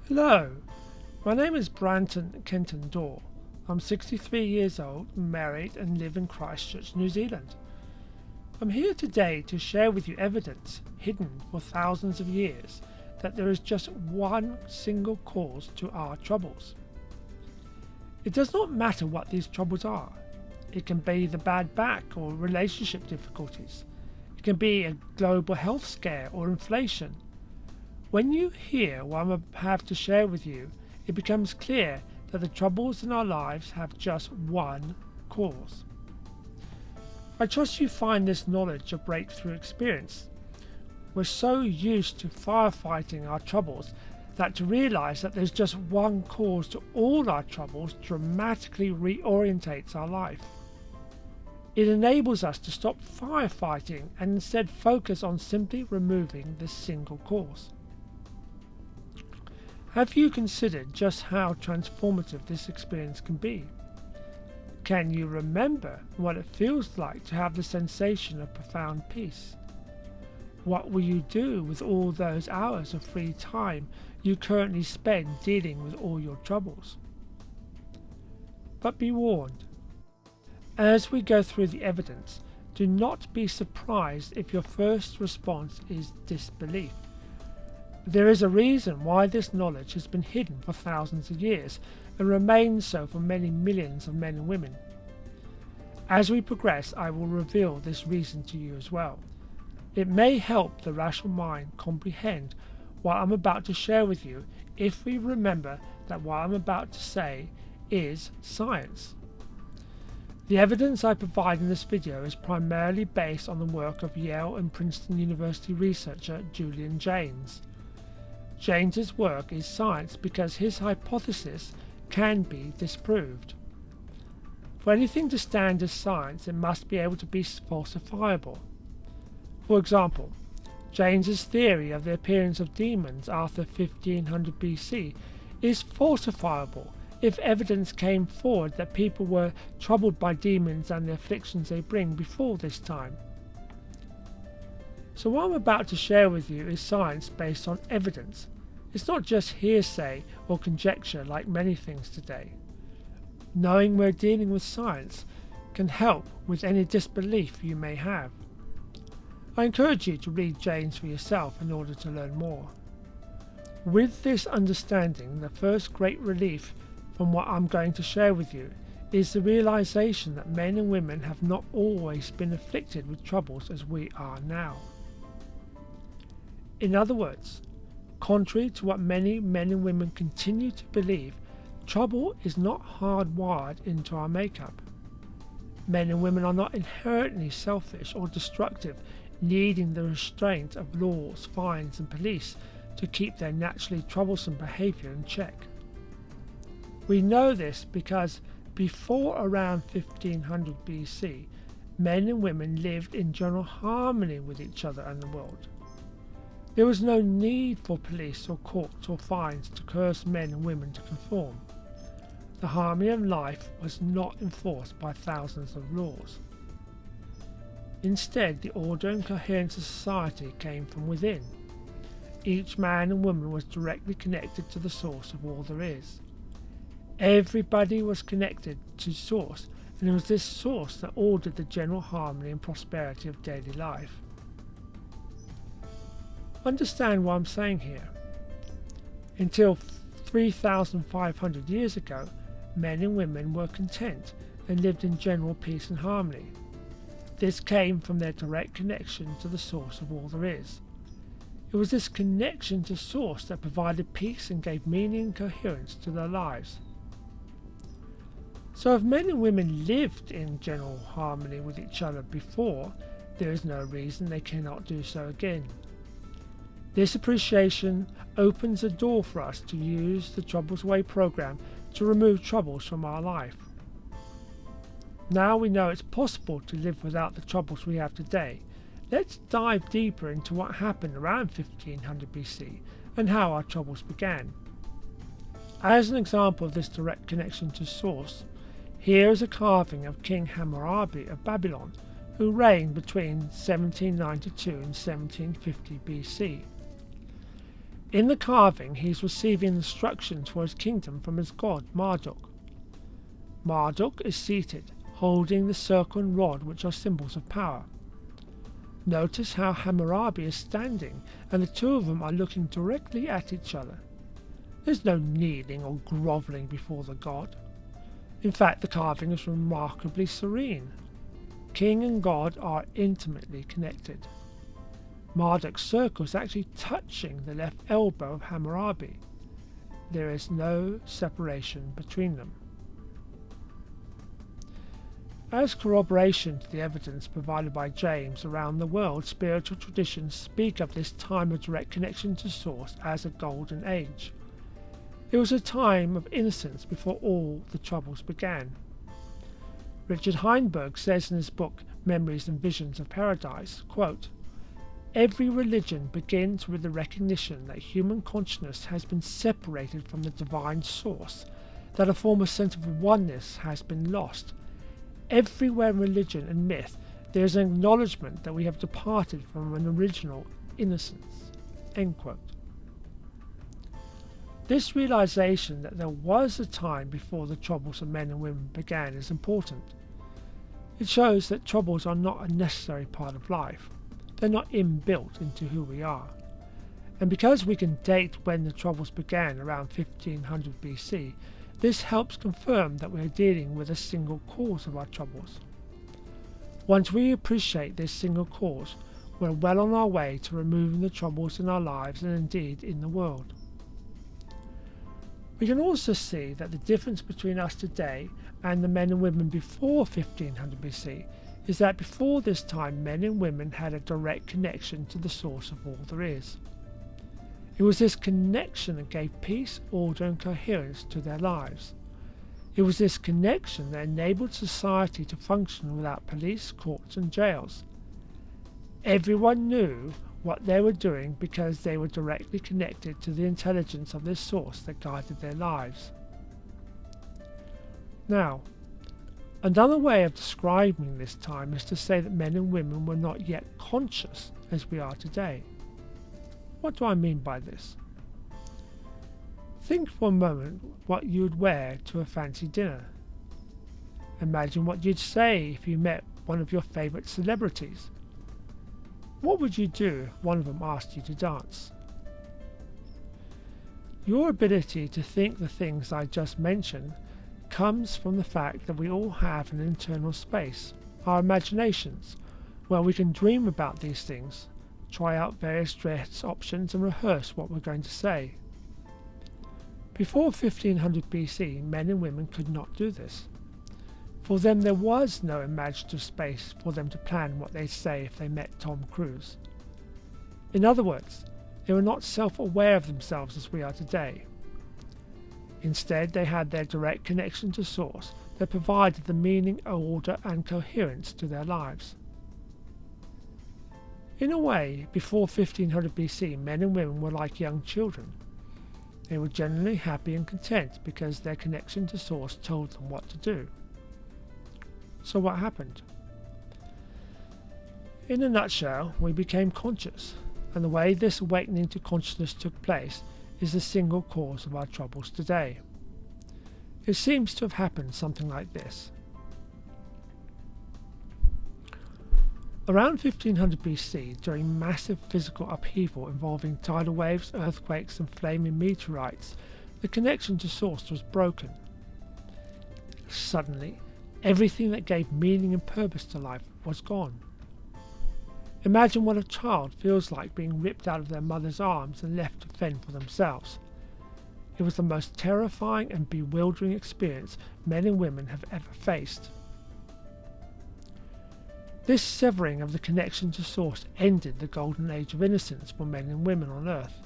Hello, my name is Branton Kenton Dorr. I'm 63 years old, married and live in Christchurch, New Zealand. I'm here today to share with you evidence hidden for thousands of years that there is just one single cause to our troubles. It does not matter what these troubles are. It can be the bad back or relationship difficulties. It can be a global health scare or inflation. When you hear what I have to share with you, it becomes clear that the troubles in our lives have just one cause. I trust you find this knowledge a breakthrough experience. We're so used to firefighting our troubles that to realize that there's just one cause to all our troubles dramatically reorientates our life. It enables us to stop firefighting and instead focus on simply removing this single cause. Have you considered just how transformative this experience can be? Can you remember what it feels like to have the sensation of profound peace? What will you do with all those hours of free time you currently spend dealing with all your troubles? But be warned, as we go through the evidence, do not be surprised if your first response is disbelief. There is a reason why this knowledge has been hidden for thousands of years and remains so for many millions of men and women. As we progress, I will reveal this reason to you as well. It may help the rational mind comprehend what I'm about to share with you if we remember that what I'm about to say is science. The evidence I provide in this video is primarily based on the work of Yale and Princeton University researcher Julian Jaynes. James's work is science because his hypothesis can be disproved. For anything to stand as science, it must be able to be falsifiable. For example, James's theory of the appearance of demons after 1500 BC is falsifiable if evidence came forward that people were troubled by demons and the afflictions they bring before this time. So what I'm about to share with you is science based on evidence. It's not just hearsay or conjecture like many things today. Knowing we're dealing with science can help with any disbelief you may have. I encourage you to read Jaynes for yourself in order to learn more. With this understanding, the first great relief from what I'm going to share with you is the realization that men and women have not always been afflicted with troubles as we are now. In other words, contrary to what many men and women continue to believe, trouble is not hardwired into our makeup. Men and women are not inherently selfish or destructive, needing the restraint of laws, fines and police to keep their naturally troublesome behaviour in check. We know this because before around 1500 BC, men and women lived in general harmony with each other and the world. There was no need for police or courts or fines to coerce men and women to conform. The harmony of life was not enforced by thousands of laws. Instead, the order and coherence of society came from within. Each man and woman was directly connected to the source of all there is. Everybody was connected to source, and it was this source that ordered the general harmony and prosperity of daily life. Understand what I'm saying here. Until 3,500 years ago, men and women were content and lived in general peace and harmony. This came from their direct connection to the source of all there is. It was this connection to source that provided peace and gave meaning and coherence to their lives. So if men and women lived in general harmony with each other before, there is no reason they cannot do so again. This appreciation opens a door for us to use the Troubles Away program to remove troubles from our life. Now we know it's possible to live without the troubles we have today. Let's dive deeper into what happened around 1500 BC and how our troubles began. As an example of this direct connection to source, here is a carving of King Hammurabi of Babylon, who reigned between 1792 and 1750 BC. In the carving, he is receiving instructions for his kingdom from his god, Marduk. Marduk is seated, holding the circle and rod, which are symbols of power. Notice how Hammurabi is standing, and the two of them are looking directly at each other. There's no kneeling or grovelling before the god. In fact, the carving is remarkably serene. King and god are intimately connected. Marduk's circle is actually touching the left elbow of Hammurabi. There is no separation between them. As corroboration to the evidence provided by James, around the world spiritual traditions speak of this time of direct connection to Source as a golden age. It was a time of innocence before all the troubles began. Richard Heinberg says in his book Memories and Visions of Paradise, quote, "Every religion begins with the recognition that human consciousness has been separated from the divine source, that a former sense of oneness has been lost. Everywhere in religion and myth there is an acknowledgement that we have departed from an original innocence." End quote. This realization that there was a time before the troubles of men and women began is important. It shows that troubles are not a necessary part of life. They're not inbuilt into who we are. And because we can date when the troubles began around 1500 BC, this helps confirm that we are dealing with a single cause of our troubles. Once we appreciate this single cause, we're well on our way to removing the troubles in our lives and indeed in the world. We can also see that the difference between us today and the men and women before 1500 BC is that before this time men and women had a direct connection to the source of all there is. It was this connection that gave peace, order and coherence to their lives. It was this connection that enabled society to function without police, courts and jails. Everyone knew what they were doing because they were directly connected to the intelligence of this source that guided their lives. Now, another way of describing this time is to say that men and women were not yet conscious as we are today. What do I mean by this? Think for a moment what you would wear to a fancy dinner. Imagine what you'd say if you met one of your favourite celebrities. What would you do if one of them asked you to dance? Your ability to think the things I just mentioned comes from the fact that we all have an internal space, our imaginations, where we can dream about these things, try out various dress options and rehearse what we're going to say. Before 1500 BC, men and women could not do this. For them there was no imaginative space for them to plan what they'd say if they met Tom Cruise. In other words, they were not self-aware of themselves as we are today. Instead, they had their direct connection to Source that provided the meaning, order and coherence to their lives. In a way, before 1500 BC, men and women were like young children. They were generally happy and content because their connection to Source told them what to do. So what happened? In a nutshell, we became conscious, and the way this awakening to consciousness took place is the single cause of our troubles today. It seems to have happened something like this. Around 1500 BC, during massive physical upheaval involving tidal waves, earthquakes and flaming meteorites, the connection to Source was broken. Suddenly, everything that gave meaning and purpose to life was gone. Imagine what a child feels like being ripped out of their mother's arms and left to fend for themselves. It was the most terrifying and bewildering experience men and women have ever faced. This severing of the connection to Source ended the golden age of innocence for men and women on Earth.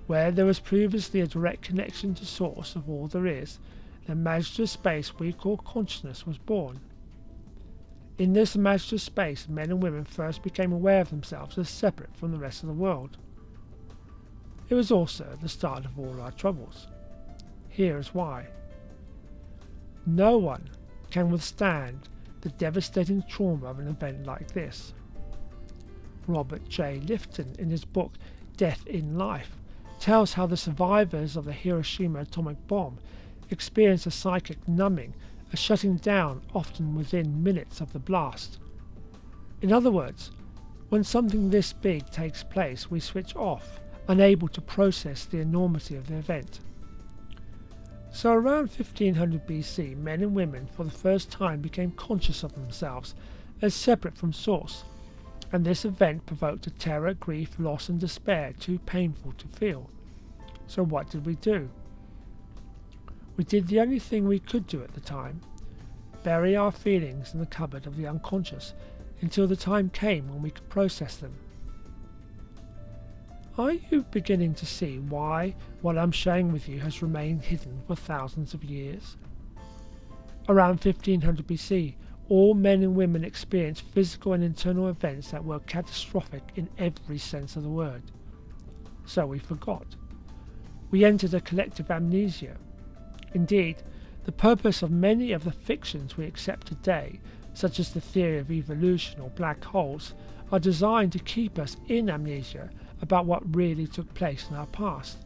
Where there was previously a direct connection to Source of all there is, the imaginative space we call consciousness was born. In this imaginative space, men and women first became aware of themselves as separate from the rest of the world. It was also the start of all our troubles. Here is why. No one can withstand the devastating trauma of an event like this. Robert J. Lifton, in his book Death in Life, tells how the survivors of the Hiroshima atomic bomb experienced a psychic numbing, a shutting down often within minutes of the blast. In other words, when something this big takes place, we switch off, unable to process the enormity of the event. So around 1500 BC, men and women for the first time became conscious of themselves as separate from source, and this event provoked a terror, grief, loss and despair too painful to feel. So what did we do? We did the only thing we could do at the time: bury our feelings in the cupboard of the unconscious until the time came when we could process them. Are you beginning to see why what I'm sharing with you has remained hidden for thousands of years? Around 1500 BC, all men and women experienced physical and internal events that were catastrophic in every sense of the word. So we forgot. We entered a collective amnesia. Indeed, the purpose of many of the fictions we accept today, such as the theory of evolution or black holes, are designed to keep us in amnesia about what really took place in our past.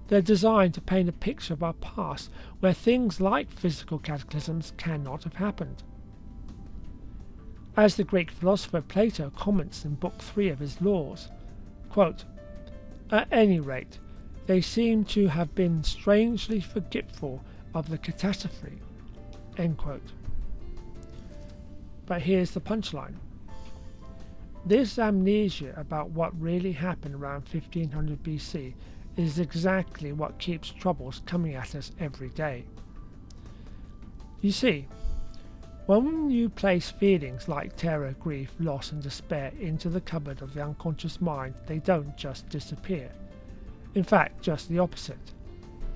They're designed to paint a picture of our past where things like physical cataclysms cannot have happened. As the Greek philosopher Plato comments in Book 3 of his Laws, quote, "At any rate, they seem to have been strangely forgetful of the catastrophe." End quote. But here's the punchline. This amnesia about what really happened around 1500 BC is exactly what keeps troubles coming at us every day. You see, when you place feelings like terror, grief, loss and despair into the cupboard of the unconscious mind, they don't just disappear. In fact, just the opposite.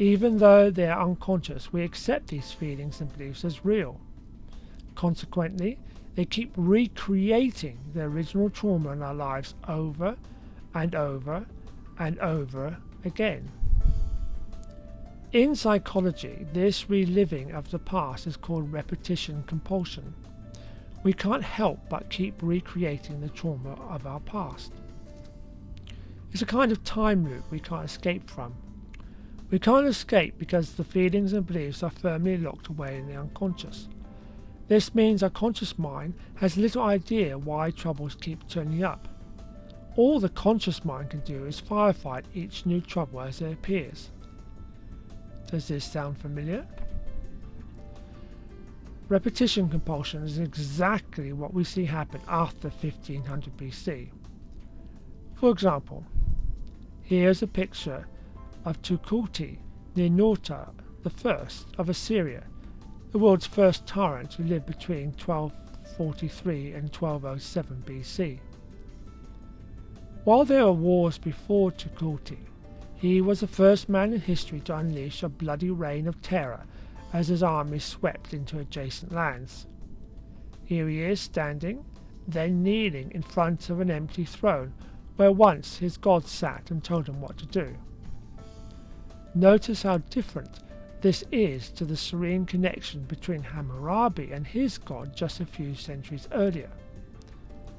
Even though they are unconscious, we accept these feelings and beliefs as real. Consequently, they keep recreating the original trauma in our lives over and over and over again. In psychology, this reliving of the past is called repetition compulsion. We can't help but keep recreating the trauma of our past. It's a kind of time loop we can't escape from. We can't escape because the feelings and beliefs are firmly locked away in the unconscious. This means our conscious mind has little idea why troubles keep turning up. All the conscious mind can do is firefight each new trouble as it appears. Does this sound familiar? Repetition compulsion is exactly what we see happen after 1500 BC. For example, here's a picture of Tukulti near Ninurta I of Assyria, the world's first tyrant who lived between 1243 and 1207 BC. While there were wars before Tukulti, he was the first man in history to unleash a bloody reign of terror as his armies swept into adjacent lands. Here he is standing, then kneeling in front of an empty throne where once his god sat and told him what to do. Notice how different this is to the serene connection between Hammurabi and his god just a few centuries earlier.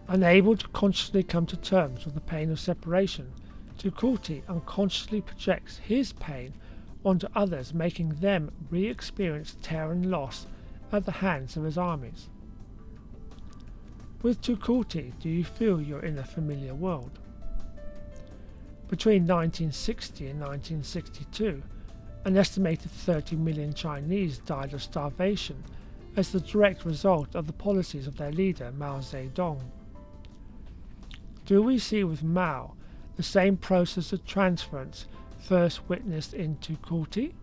Unable to consciously come to terms with the pain of separation, Tukulti unconsciously projects his pain onto others, making them re-experience terror and loss at the hands of his armies. With Tukulti, do you feel you're in a familiar world? Between 1960 and 1962, an estimated 30 million Chinese died of starvation as the direct result of the policies of their leader Mao Zedong. Do we see with Mao the same process of transference first witnessed in Tukulti?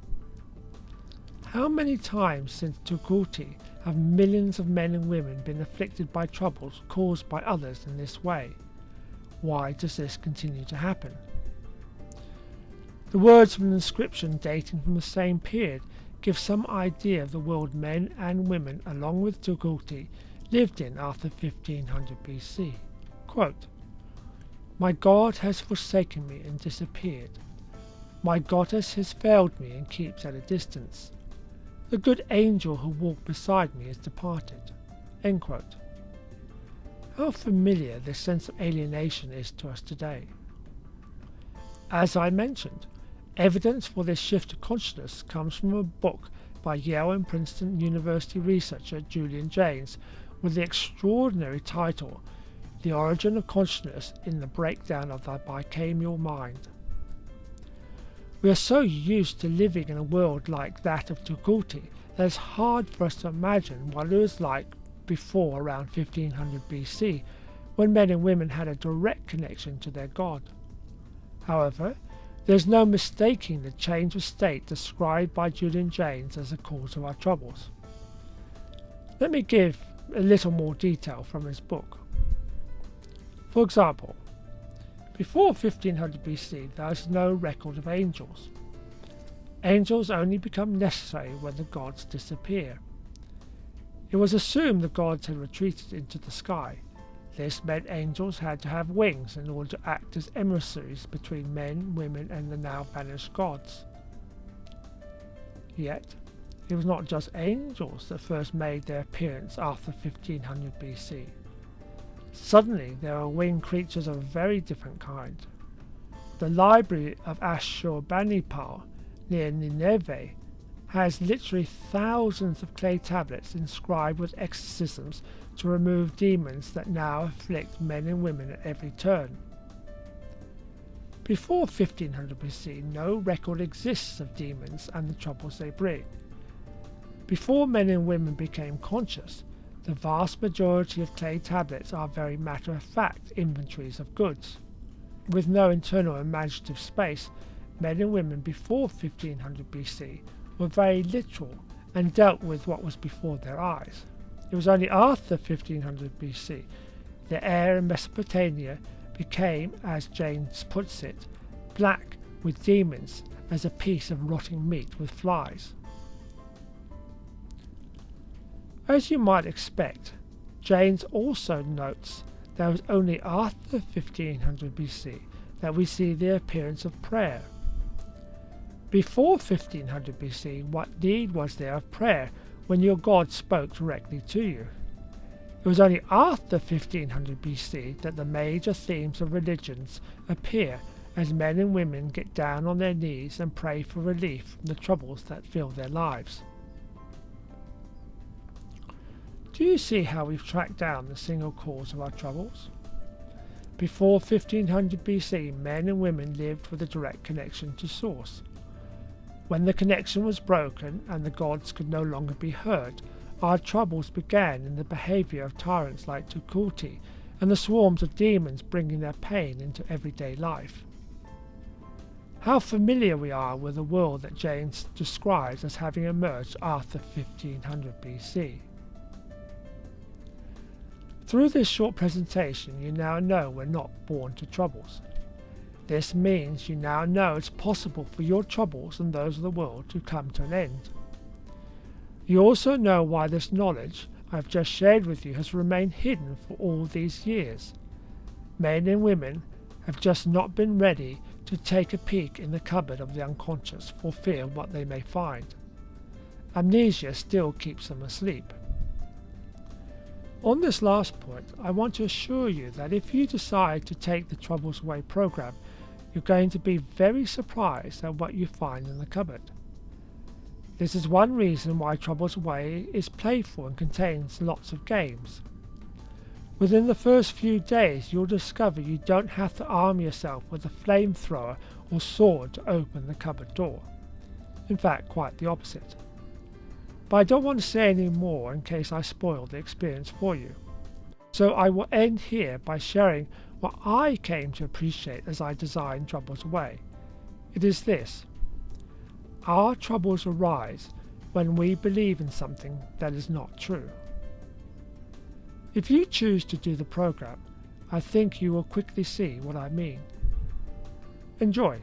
How many times since Tukulti have millions of men and women been afflicted by troubles caused by others in this way? Why does this continue to happen? The words from an inscription dating from the same period give some idea of the world men and women along with Tukulti lived in after 1500 BC. Quote, "My God has forsaken me and disappeared. My goddess has failed me and keeps at a distance. The good angel who walked beside me has departed." End quote. How familiar this sense of alienation is to us today. As I mentioned, Evidence for this shift of consciousness comes from a book by Yale and Princeton University researcher Julian Jaynes with the extraordinary title The Origin of Consciousness in the Breakdown of the Bicameral Mind. We are so used to living in a world like that of Tukulti that it's hard for us to imagine what it was like before around 1500 BC, when men and women had a direct connection to their God. However, there is no mistaking the change of state described by Julian Jaynes as the cause of our troubles. Let me give a little more detail from his book. For example, before 1500 BC there is no record of angels. Angels only become necessary when the gods disappear. It was assumed the gods had retreated into the sky. This meant angels had to have wings in order to act as emissaries between men, women and the now vanished gods. Yet, it was not just angels that first made their appearance after 1500 BC. Suddenly there were winged creatures of a very different kind. The library of Ashurbanipal near Nineveh has literally thousands of clay tablets inscribed with exorcisms to remove demons that now afflict men and women at every turn. Before 1500 BC, no record exists of demons and the troubles they bring. Before men and women became conscious, the vast majority of clay tablets are very matter-of-fact inventories of goods. With no internal imaginative space, men and women before 1500 BC were very literal and dealt with what was before their eyes. It was only after 1500 BC the air in Mesopotamia became, as Jaynes puts it, black with demons as a piece of rotting meat with flies. As you might expect, Jaynes also notes that it was only after 1500 BC that we see the appearance of prayer. Before 1500 BC, what need was there of prayer when your God spoke directly to you? It was only after 1500 BC that the major themes of religions appear as men and women get down on their knees and pray for relief from the troubles that fill their lives. Do you see how we've tracked down the single cause of our troubles? Before 1500 BC, men and women lived with a direct connection to Source. When the connection was broken and the gods could no longer be heard, our troubles began in the behaviour of tyrants like Tukulti and the swarms of demons bringing their pain into everyday life. How familiar we are with the world that Jaynes describes as having emerged after 1500 BC. Through this short presentation, you now know we're not born to troubles. This means you now know it's possible for your troubles and those of the world to come to an end. You also know why this knowledge I've just shared with you has remained hidden for all these years. Men and women have just not been ready to take a peek in the cupboard of the unconscious for fear of what they may find. Amnesia still keeps them asleep. On this last point, I want to assure you that if you decide to take the Troubles Away program, you're going to be very surprised at what you find in the cupboard. This is one reason why Troubles Away is playful and contains lots of games. Within the first few days, you'll discover you don't have to arm yourself with a flamethrower or sword to open the cupboard door. In fact, quite the opposite. But I don't want to say any more in case I spoil the experience for you. So I will end here by sharing what I came to appreciate as I designed Troubles Away. It is this: our troubles arise when we believe in something that is not true. If you choose to do the program, I think you will quickly see what I mean. Enjoy!